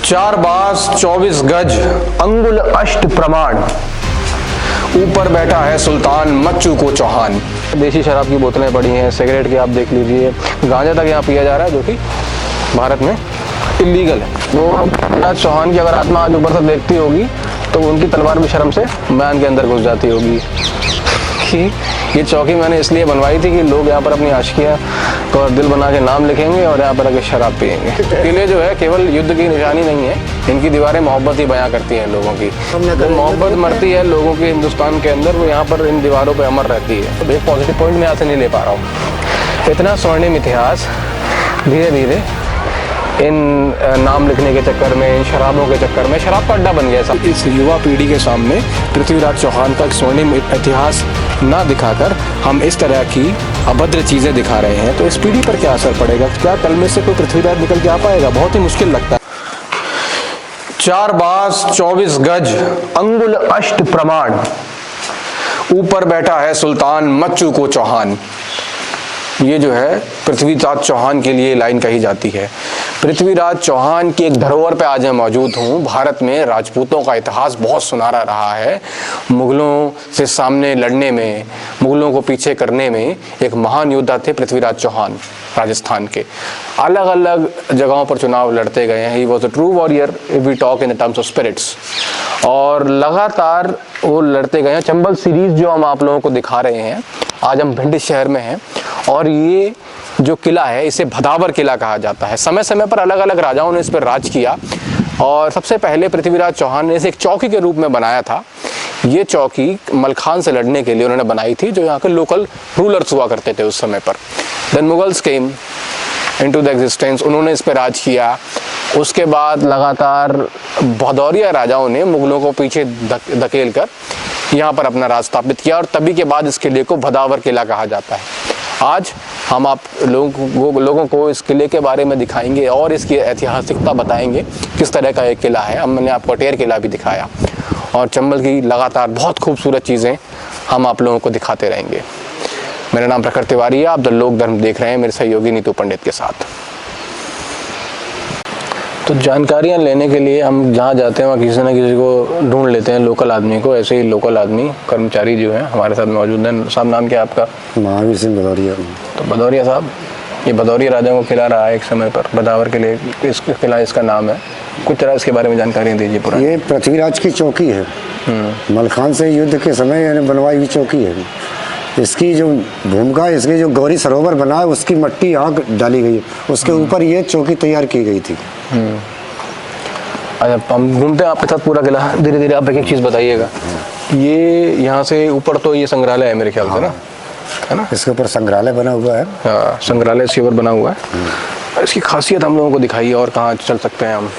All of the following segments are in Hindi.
चार बास 24 गज अंगुल अष्ट प्रमाण, ऊपर बैठा है सुल्तान मच्चू को चौहान। देसी शराब की बोतलें पड़ी हैं, सिगरेट की आप देख लीजिए, गांजा तक यहाँ पिया जा रहा है जो कि भारत में इलीगल है। तो चौहान की अगर आत्मा आज ऊपर से देखती होगी तो उनकी तलवार भी शर्म से म्यान के अंदर घुस जाती होगी कि ये चौकी मैंने इसलिए बनवाई थी कि लोग यहाँ पर अपनी आशिकियाँ और दिल बना के नाम लिखेंगे और यहाँ पर आके शराब पियेंगे। किले जो है केवल युद्ध की निशानी नहीं है, इनकी दीवारें मोहब्बत ही बयां करती हैं लोगों की। जो मोहब्बत मरती है लोगों की हिंदुस्तान के अंदर, वो यहाँ पर इन दीवारों पर अमर रहती है। तो एक पॉजिटिव पॉइंट मैं यहाँ से नहीं ले पा रहा हूँ। इतना स्वर्णिम इतिहास धीरे धीरे इन नाम लिखने के चक्कर में, इन शराबों के चक्कर में शराब का अड्डा बन गया सब। इस युवा पीढ़ी के सामने पृथ्वीराज चौहान का स्वर्णिम इतिहास ना दिखाकर हम इस तरह की अभद्र चीज़ें दिखा रहे हैं, तो इस पीढ़ी पर क्या असर पड़ेगा? क्या कल में से कोई पृथ्वीराज निकल के आ पाएगा? बहुत ही मुश्किल लगता है। चार बास 24 गज अंगुल अष्ट प्रमाण, ऊपर बैठा है सुल्तान मच्चू को चौहान। ये जो है पृथ्वीराज चौहान के लिए लाइन कही जाती है। पृथ्वीराज चौहान की एक धरोहर पे आज मैं मौजूद हूँ। भारत में राजपूतों का इतिहास बहुत सुनहरा रहा है। मुगलों से सामने लड़ने में, मुगलों को पीछे करने में एक महान योद्धा थे पृथ्वीराज चौहान। राजस्थान के अलग अलग जगहों पर चुनाव लड़ते गए हैं। He was a true warrior if we talk in terms of spirits. और लगातार वो लड़ते गए हैं। चंबल सीरीज जो हम आप लोगों को दिखा रहे हैं, आज हम भिंड शहर में हैं और ये जो किला है इसे भदावर किला कहा जाता है। समय समय पर अलग अलग राजाओं ने इस पर राज किया और सबसे पहले पृथ्वीराज चौहान ने इसे एक चौकी के रूप में बनाया था। ये चौकी मलखान से लड़ने के लिए उन्होंने बनाई थी, जो यहाँ के लोकल रूलर्स हुआ करते थे उस समय पर। Then Mughals came into the existence, उन्होंने इस पर राज किया। उसके बाद लगातार भदौरिया राजाओं ने मुगलों को पीछे धकेल कर यहाँ पर अपना राज स्थापित किया और तभी के बाद इस किले को भदावर किला कहा जाता है। आज हम आप लोगों को इस किले के बारे में दिखाएंगे और इसकी ऐतिहासिकता बताएंगे, किस तरह का एक किला है। मैंने आपको अटेर किला भी दिखाया और चंबल की लगातार बहुत खूबसूरत चीज़ें हम आप लोगों को दिखाते रहेंगे। मेरा नाम प्रखर तिवारी है, आप द लोक धर्म देख रहे हैं मेरे सहयोगी नीतू पंडित के साथ। तो जानकारियाँ लेने के लिए हम जहाँ जाते हैं वहाँ किसी न किसी को ढूंढ लेते हैं, लोकल आदमी को। ऐसे ही लोकल आदमी कर्मचारी जो हैं हमारे साथ मौजूद हैं। साहब नाम क्या है आपका? महावीर सिंह भदौरिया। तो भदौरिया साहब, ये भदौरिया राजाओं का किला रहा है एक समय पर, भदावर के लिए इस किला इसका नाम है। कुछ तरह इसके बारे में जानकारी दीजिए पूरा। ये पृथ्वीराज की चौकी है, मलखान से युद्ध के समय बनवाई हुई चौकी है। इसकी जो भूमिका, इसके जो गौरी सरोवर बना है उसकी मट्टी यहाँ डाली गई है, उसके ऊपर ये चौकी तैयार की गई थी। अच्छा, हम घूमते हैं आपके साथ पूरा किला। धीरे धीरे आप एक एक चीज़ बताइएगा। ये यहाँ से ऊपर तो ये संग्रहालय है मेरे ख्याल से ना, है ना? इसके ऊपर संग्रहालय बना हुआ है। हाँ, संग्रहालय इसके ऊपर बना हुआ है। इसकी खासियत हम लोगों को दिखाइए और कहाँ चल सकते हैं हम।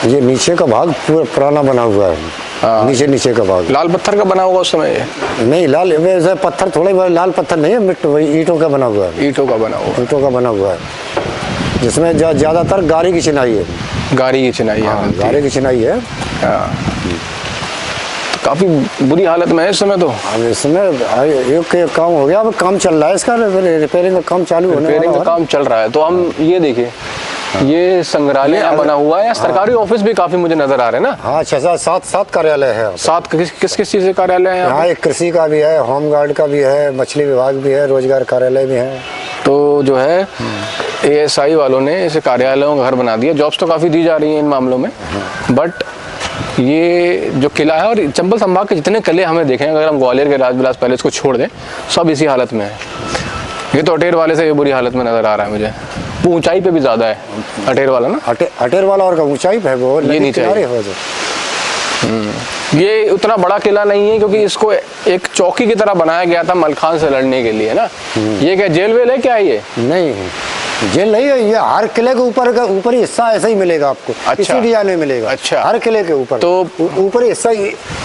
ये नीचे का भाग पूरा पुराना बना हुआ है। नीचे का भाग लाल पत्थर का बना हुआ उस समय? नहीं, लाल वैसे पत्थर थोड़े लाल पत्थर नहीं है, मिट्टी वही ईंटों का बना हुआ है। ईंटों का बना हुआ, ईंटों का बना हुआ है, जिसमें ज्यादातर गारी की चिनाई है। गारी की चिनाई है। गारी की चिनाई है। काफी बुरी हालत में है इस समय। तो अब इसमें काम हो गया, अब काम चल रहा है इसका, रिपेयरिंग का काम चालू होने वाला है। रिपेयरिंग का काम चल रहा है। तो हम ये देखिए, ये संग्रहालय बना हुआ है। सरकारी ऑफिस भी काफी मुझे नजर आ रहे हैं ना। हाँ, 6-7 कार्यालय है। 7 किस चीज के कार्यालय है यहाँ? एक कृषि का भी है, होम गार्ड का भी है, मछली विभाग भी है, रोजगार कार्यालय भी है। तो जो है ASI वालों ने इसे कार्यालयों का घर बना दिया। जॉब्स तो काफी दी जा रही हैं इन मामलों में, बट ये जो किला है और चंबल संभाग के जितने किले हमें देखें, अगर हम ग्वालियर के राजविलास पैलेस को छोड़ दें, सब इसी हालत में है। ये तो अटेर वाले से भी बुरी हालत में नजर आ रहा है मुझे। वो ऊंचाई पे भी ज्यादा है अटेर वाला ना। अटेर वाला और ऊंचाई पे है वो, ये नीचे है। ये उतना बड़ा किला नहीं है क्योंकि इसको एक चौकी की तरह बनाया गया था मलखान से लड़ने के लिए ना। ये क्या जेल वेल है क्या? ये नहीं, जेल नहीं है, ये हर किले के ऊपर का ऊपरी हिस्सा ऐसा ही मिलेगा आपको। अच्छा। इसी डिजाइन में मिलेगा। अच्छा। हर किले के ऊपर तो ऊपरी हिस्सा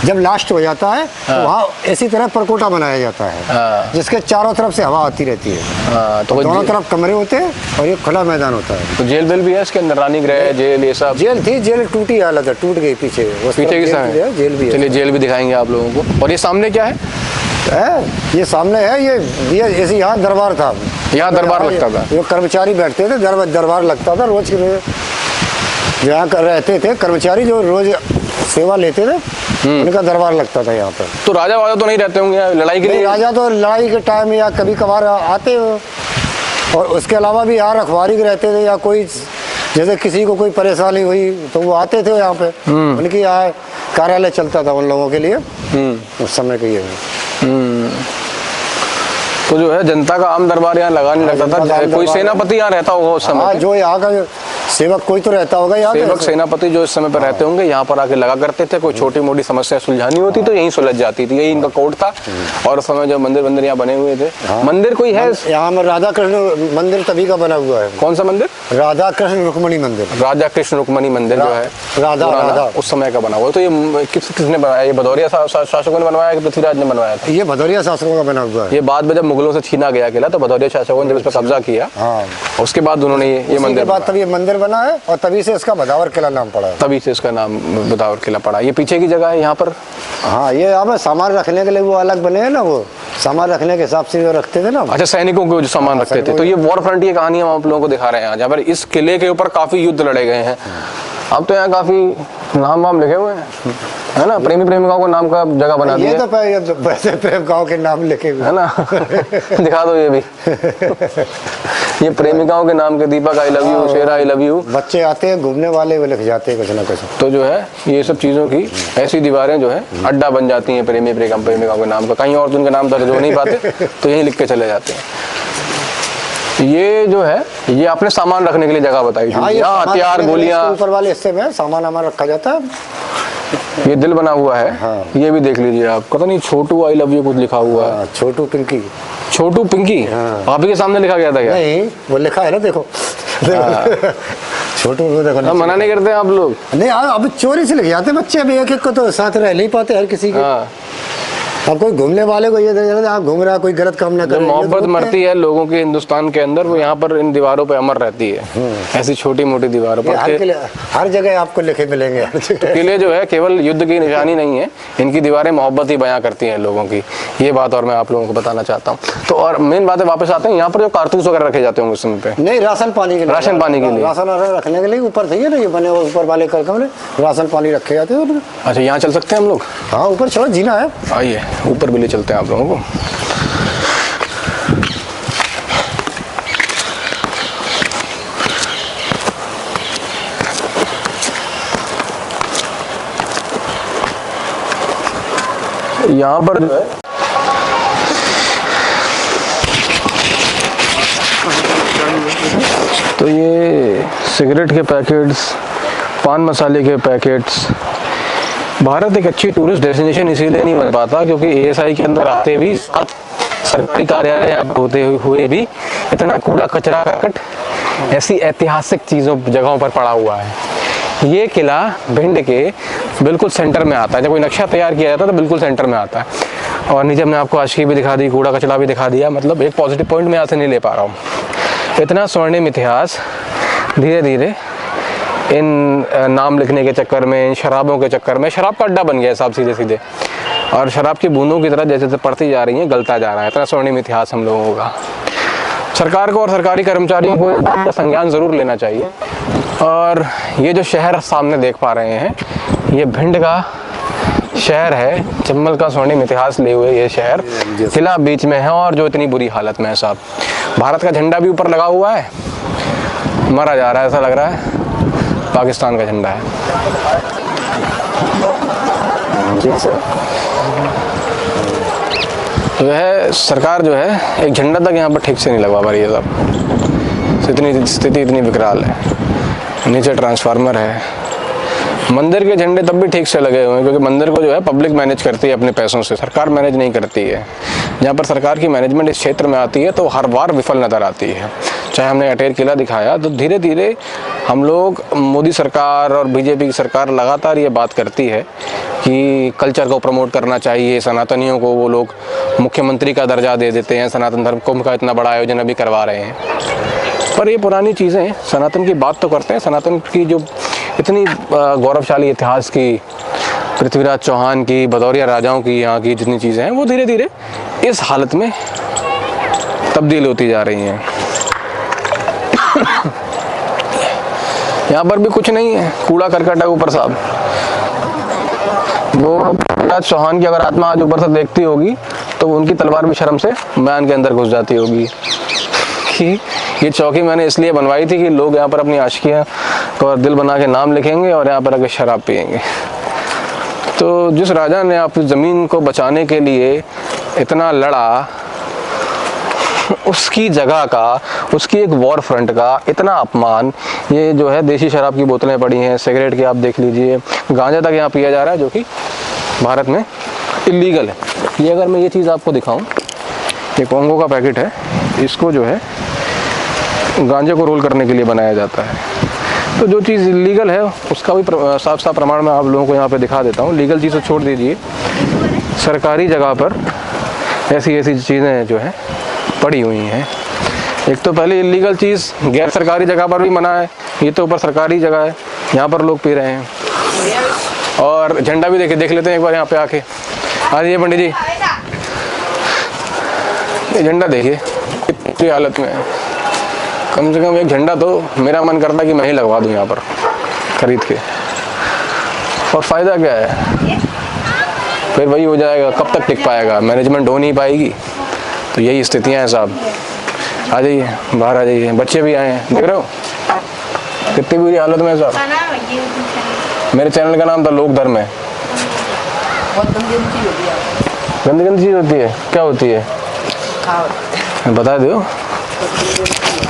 जब लास्ट हो जाता है तो वहाँ इसी तरह परकोटा बनाया जाता है, जिसके चारों तरफ से हवा आती रहती है। तो दोनों तरफ कमरे होते हैं और ये खुला मैदान होता है। तो जेल बेल भी है इसके अंदर, रानी गृह जेल ये सब? जेल थी, जेल टूटी हालत है, टूट गई पीछे की साइड जेल भी है। चलिए जेल भी दिखाएंगे आप लोगों को। और ये सामने क्या है? ये सामने है, ये ऐसे यहाँ दरबार था। यहाँ दरबार लगता था? जो कर्मचारी बैठते थे, दरबार लगता था रोज के, यहाँ रहते थे कर्मचारी जो रोज सेवा लेते थे, उनका दरबार लगता था यहाँ पर। तो राजा वाजा तो नहीं रहते होंगे लड़ाई के लिए? राजा तो लड़ाई के टाइम या कभी कभार आते हो, और उसके अलावा भी यहाँ रखवारी के रहते थे, या कोई जैसे किसी को कोई परेशानी हुई तो वो आते थे यहाँ पे। उनकी यहाँ कार्यालय चलता था उन लोगों के लिए उस समय के ये। तो जो है जनता का आम दरबार यहाँ लगा नहीं लगता था? कोई सेनापति यहाँ रहता होगा उस समय? जो यहाँ का सेवक कोई तो रहता होगा यहाँ, सेवक सेनापति जो इस समय पर रहते होंगे यहाँ पर आके लगा करते थे। कोई छोटी मोटी समस्या सुलझानी होती तो यहीं सुलझ जाती थी, यही इनका कोड था। और उस समय जो मंदिर यहाँ बने हुए थे, मंदिर कोई है यहाँ में? राधा कृष्ण मंदिर तभी का बना हुआ है। कौन सा मंदिर? राधा कृष्ण रुक्मणी मंदिर। राधा कृष्ण रुक्मणी मंदिर जो है राधा उस समय का बना हुआ। तो ये किसने बनाया? ये भदौरिया शासकों ने बनवाया कि पृथ्वीराज ने बनवाया था? ये भदौरिया शासकों का बना हुआ है। ये बाद में जब मुगलों से छीना गया किला तो भदौरिया शासकों ने जब इस पर कब्जा किया, उसके बाद उन्होंने ये मंदिर, बाद तब ये मंदिर बना है और तभी से इसका भदावर किला नाम पड़ा है। तभी से इसका नाम भदावर किला पड़ा। ये पीछे की जगह है यहाँ पर? हाँ, ये यहाँ पर सामान रखने के लिए वो अलग बने हैं ना, वो सामान रखने के हिसाब से रखते थे ना। अच्छा, सैनिकों को जो सामान रखते थे। तो ये वॉर फ्रंट की कहानी हम आप लोगों को दिखा रहे हैं जहाँ पर इस किले के ऊपर काफी युद्ध लड़े गए हैं। अब तो यहाँ काफी नाम वाम लिखे हुए हैं, है ना? प्रेमी प्रेमिकाओं को नाम का जगह बना दिया। ये तो वैसे प्रेमिकाओं के नाम लिखे हुए है ना? दिखा दो ये भी। ये प्रेमिकाओं के नाम के, Deepak I love you, Shera I love you. बच्चे आते हैं घूमने वाले, वो लिख जाते हैं कुछ ना कुछ। तो जो है ये सब चीजों की ऐसी दीवारें जो है अड्डा बन जाती हैं प्रेमी प्रेमिकाओं के नाम का। कहीं और तो उनके नाम दर्ज हो नहीं पाते तो यहीं लिख के चले जाते हैं। ये जो है ये आपने सामान रखने के लिए जगह बताई थी। यहाँ हथियार गोलियां ऊपर वाले हिस्से में सामान हमारा रखा जाता है। ये दिल बना हुआ है। हाँ। ये भी देख लीजिए आप, पता नहीं छोटू आई लव यू कुछ लिखा हुआ है। छोटू पिंकी। छोटू पिंकी? हाँ। आप ही के सामने लिखा गया था क्या? नहीं, वो लिखा है ना, देखो। छोटू को देखो। अब मना नहीं करते हैं आप लोग? नहीं, अब चोरी से लिख जाते बच्चे। अभी एक को तो साथ रह नहीं पाते हर किसी के। अब कोई घूमने वाले को ये आप घूम रहा, कोई गलत काम ना करे। मोहब्बत मरती है लोगों के हिंदुस्तान के अंदर, वो यहाँ पर इन दीवारों पे अमर रहती है। ऐसी छोटी मोटी दीवारों पर हर जगह आपको लिखे मिलेंगे। तो किले जो है केवल युद्ध की निशानी नहीं है, इनकी दीवारें मोहब्बत ही बयां करती हैं लोगों की। ये बात और मैं आप लोगों को बताना चाहता हूँ। तो और मेन बात है, वापस आते हैं यहाँ पर जो कारतूस वगैरह रखे जाते होंगे उस समय पे? नहीं, राशन पानी के लिए। राशन पानी के लिए? राशन रखने के लिए ऊपर थे ना, ये बने ऊपर वाले कमरे, राशन पानी रखे जाते हैं। अच्छा, यहाँ चल सकते हैं हम लोग? हाँ, ऊपर चलो, जीना है। आइए ऊपर भी ले चलते हैं आप लोगों को। यहाँ पर जो है तो ये सिगरेट के पैकेट्स, पान मसाले के पैकेट्स। भारत एक अच्छी टूरिस्ट डेस्टिनेशन इसीलिए नहीं बन पाता क्योंकि एएसआई के अंदर आते भी, सरकारी कार्यालय होते हुए भी इतना कूड़ा कचरा करकट ऐसी ऐतिहासिक चीज़ों जगहों पर पड़ा हुआ है। ये किला भिंड के बिल्कुल सेंटर में आता है। जब कोई नक्शा तैयार किया जाता है तो बिल्कुल सेंटर में आता है। और नीचे हमने आपको आशिकी भी दिखा दी, कूड़ा कचरा भी दिखा दिया। मतलब एक पॉजिटिव पॉइंट मैं यहाँ से नहीं ले पा रहा हूँ। इतना स्वर्णिम इतिहास धीरे धीरे इन नाम लिखने के चक्कर में, इन शराबों के चक्कर में, शराब का अड्डा बन गया है साहब सीधे सीधे। और शराब की बूंदों की तरह जैसे जैसे पड़ती जा रही हैं, गलता जा रहा है। इतना स्वर्णिम इतिहास हम लोगों का। सरकार को और सरकारी कर्मचारियों को संज्ञान ज़रूर लेना चाहिए। और ये जो शहर सामने देख पा रहे हैं, ये भिंड का शहर है। चंबल का स्वर्णिम इतिहास लिए हुए ये शहर, किला बीच में है और जो इतनी बुरी हालत में है साहब। भारत का झंडा भी ऊपर लगा हुआ है, मरा जा रहा है, ऐसा लग रहा है पाकिस्तान का झंडा है। जो है सरकार जो है एक झंडा तक यहाँ पर ठीक से नहीं लगवा पा रही है साहब। इतनी स्थिति इतनी विकराल है। नीचे ट्रांसफार्मर है। मंदिर के झंडे तब भी ठीक से लगे हुए हैं क्योंकि मंदिर को जो है पब्लिक मैनेज करती है अपने पैसों से, सरकार मैनेज नहीं करती है। जहाँ पर सरकार की मैनेजमेंट इस क्षेत्र में आती है तो हर बार विफल नजर आती है। चाहे हमने अटेर किला दिखाया, तो धीरे धीरे हम लोग, मोदी सरकार और बीजेपी की सरकार लगातार ये बात करती है कि कल्चर को प्रमोट करना चाहिए, सनातनियों को वो लोग मुख्यमंत्री का दर्जा दे देते हैं, सनातन धर्म कुंभ का इतना बड़ा आयोजन अभी करवा रहे हैं। पर ये पुरानी चीज़ें, सनातन की बात तो करते हैं, सनातन की जो इतनी गौरवशाली इतिहास की, पृथ्वीराज चौहान की, भदौरिया राजाओं की, यहाँ की जितनी चीज़ें हैं वो धीरे धीरे इस हालत में तब्दील होती जा रही हैं। यहाँ पर भी कुछ नहीं है, कूड़ा करकट है ऊपर साहब। वो पृथ्वीराज चौहान की अगर आत्मा आज ऊपर से देखती होगी तो उनकी तलवार भी शर्म से मैन के अंदर घुस जाती होगी कि ये चौकी मैंने इसलिए बनवाई थी कि लोग यहाँ पर अपनी आशिकियाँ और दिल बना के नाम लिखेंगे और यहाँ पर आके शराब पियेंगे। तो जिस राजा ने अपनी ज़मीन को बचाने के लिए इतना लड़ा, उसकी जगह का, उसकी एक वॉर फ्रंट का इतना अपमान, ये जो है देसी शराब की बोतलें पड़ी हैं, सिगरेट की आप देख लीजिए, गांजा तक यहाँ पिया जा रहा है जो कि भारत में इलीगल है। ये अगर मैं ये चीज़ आपको दिखाऊं, ये कॉन्गो का पैकेट है, इसको जो है गांजे को रोल करने के लिए बनाया जाता है। तो जो चीज़ इलीगल है उसका भी साफ साफ प्रमाण मैं आप लोगों को यहाँ पे दिखा देता हूँ। लीगल चीज़ तो छोड़ दीजिए, सरकारी जगह पर ऐसी ऐसी चीज़ें जो है पड़ी हुई हैं। एक तो पहले इलीगल चीज़ गैर सरकारी जगह पर भी मना है, ये तो ऊपर सरकारी जगह है, यहाँ पर लोग पी रहे हैं। और झंडा भी देख लेते हैं एक बार यहाँ पे आके। आ जाइए पंडित जी, ये झंडा देखिए कितनी हालत में है। कम से कम एक झंडा तो मेरा मन करता है कि मैं ही लगवा दूँ यहाँ पर खरीद के। और फ़ायदा क्या है, फिर वही हो जाएगा, कब तक टिक पाएगा, मैनेजमेंट हो नहीं पाएगी। तो यही स्थितियाँ हैं साहब। आ जाइए, बाहर आ जाइए, बच्चे भी आए हैं, देख रहे हो कितनी बुरी हालत में है साहब। मेरे चैनल का नाम था लोक धर्म है। गंदी गंदी चीज़ होती है, क्या होती है बता दो।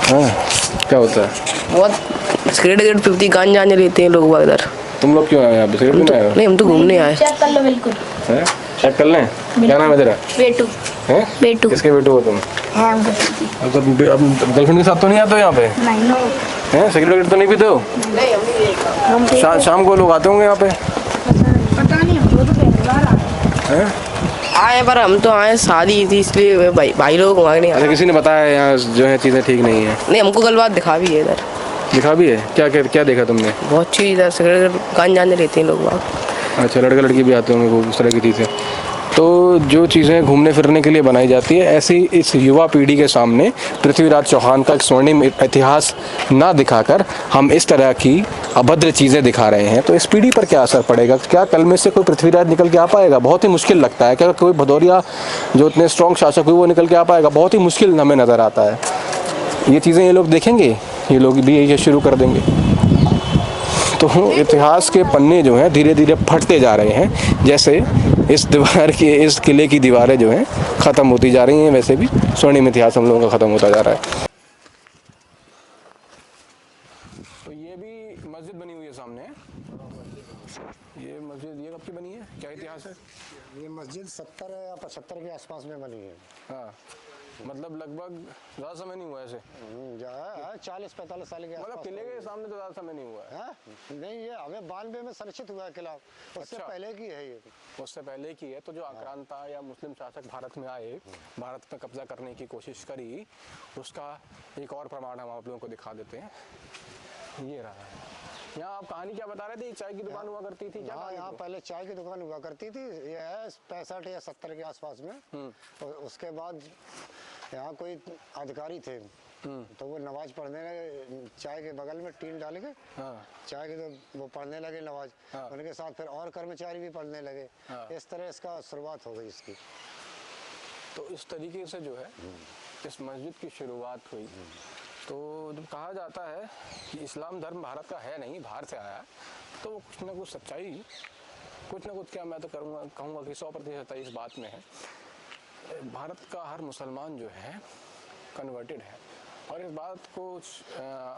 हाँ, क्या होता है? बहुत सिगरेट पीती, गांजा लेते हैं लोग इधर। तुम लोग क्यों आए यहाँ पे? सिगरेट पीने आए हो? नहीं, हम तो घूमने आए। चेक कर लो, बिल्कुल चेक कर लें। क्या नाम है तेरा? बेटू। हैं? बेटू। किसके बेटू हो तुम? है हमको। अब गर्लफ्रेंड के साथ तो नहीं आते हो यहाँ पे? नहीं नो। हैं? सिगरेट तो नहीं पीते हो? शाम को लोग आते होंगे यहाँ पे? पता नहीं, हमको तो पहली बार हैं? आए, पर हम तो आए, शादी थी इसलिए भाई लोग वहाँ नहीं आए। अच्छा, किसी ने बताया यहाँ जो है चीज़ें ठीक नहीं है? नहीं, हमको कल बात दिखा भी है इधर। दिखा भी है? क्या क्या क्या देखा तुमने? बहुत चीज़ इधर सिगरेट गांजा लेते हैं लोग वहाँ। अच्छा, लड़का लड़की भी आते होंगे वो उस तरह की चीज़ें। तो जो चीज़ें घूमने फिरने के लिए बनाई जाती है, ऐसी इस युवा पीढ़ी के सामने पृथ्वीराज चौहान का एक स्वर्णिम इतिहास ना दिखाकर हम इस तरह की अभद्र चीज़ें दिखा रहे हैं, तो इस पीढ़ी पर क्या असर पड़ेगा? क्या कल में से कोई पृथ्वीराज निकल के आ पाएगा? बहुत ही मुश्किल लगता है। क्या कोई भदौरिया जो इतने स्ट्रॉन्ग शासक हुए वो निकल के आ पाएगा? बहुत ही मुश्किल हमें नज़र आता है। ये चीज़ें ये लोग देखेंगे, ये लोग भी ये शुरू कर देंगे। तो इतिहास के पन्ने जो हैं धीरे धीरे फटते जा रहे हैं। जैसे इस किले की दीवारें जो हैं ख़त्म होती जा रही हैं, वैसे भी स्वर्णिम इतिहास हम लोगों का ख़त्म होता जा रहा है। तो ये भी मस्जिद बनी हुई है सामने। ये मस्जिद, ये कब की बनी है? क्या इतिहास है? ये मस्जिद 70 या 75 के आसपास में बनी है। हाँ, मतलब लगभग ज़्यादा समय नहीं हुआ ऐसे? 40-45 साल के मतलब किले के सामने तो ज़्यादा समय नहीं हुआ है? नहीं, ये हमें 92 में संरक्षित हुआ है किला, उससे अच्छा। पहले की है ये। उससे पहले की है। तो जो आक्रांता या मुस्लिम शासक भारत में आए, भारत में कब्जा करने की कोशिश करी, उसका एक और प्रमाण हम आप लोगों को दिखा देते हैं। ये रहा है। यहाँ आप कहानी क्या बता रहे थे? चाय की दुकान हुआ करती थी क्या? हाँ, यहाँ पहले चाय की दुकान हुआ करती थी। ये है 65 या 70 के आसपास में। और उसके बाद यहाँ कोई अधिकारी थे, तो वो नमाज पढ़ने लगे चाय के बगल में टीन डाल के। चाय के तो वो पढ़ने लगे नमाज। उनके साथ फिर और कर्मचारी भी पढ़ने लगे। इस तरह इसका शुरुआत हो गई इसकी। तो इस तरीके से जो है इस मस्जिद की शुरुआत हुई। तो जब कहा जाता है कि इस्लाम धर्म भारत का है नहीं, बाहर से आया है, तो वो कुछ ना कुछ सच्चाई, कुछ ना कुछ, क्या मैं तो कहूँगा कि 100% इस बात में है। भारत का हर मुसलमान जो है कन्वर्टेड है, और इस बात को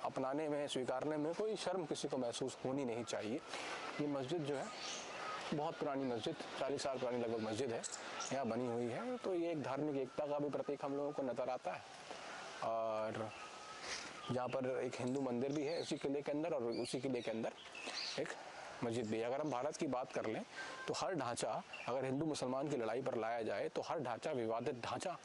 अपनाने में, स्वीकारने में कोई शर्म किसी को महसूस होनी नहीं चाहिए। ये मस्जिद जो है बहुत पुरानी मस्जिद, 40 साल पुरानी लगभग मस्जिद है, यहाँ बनी हुई है। तो ये एक धार्मिक एकता का भी प्रतीक हम लोगों को नज़र आता है। और जहाँ पर एक हिंदू मंदिर भी है उसी किले के अंदर, और उसी किले के अंदर एक मस्जिद भी है। अगर हम भारत की बात कर लें तो हर ढांचा अगर हिंदू मुसलमान की लड़ाई पर लाया जाए तो हर ढांचा विवादित ढांचा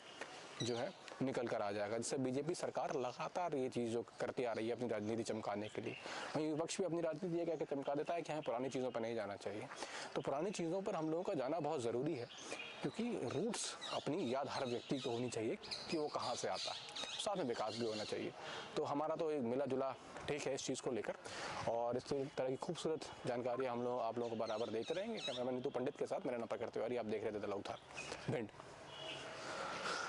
जो है निकल कर आ जाएगा, जिससे बीजेपी सरकार लगातार ये चीज़ जो करती आ रही है अपनी राजनीति चमकाने के लिए। वहीं विपक्ष भी अपनी राजनीति ये कह के चमका देता है कि हमें पुरानी चीज़ों पर नहीं जाना चाहिए। तो पुरानी चीज़ों पर हम लोगों का जाना बहुत ज़रूरी है, क्योंकि रूट्स अपनी याद हर व्यक्ति को होनी चाहिए कि वो कहाँ से आता है, साथ में विकास भी होना चाहिए। तो हमारा तो एक मिला जुला टेक है इस चीज़ को लेकर, और इस तरह की खूबसूरत जानकारी हम लोग आप लोगों को बराबर देते रहेंगे। कैमरामैन नीतू पंडित के साथ मेरा नाम प्रकृति तिवारी, आप देख रहे थे द लौथर भिंड।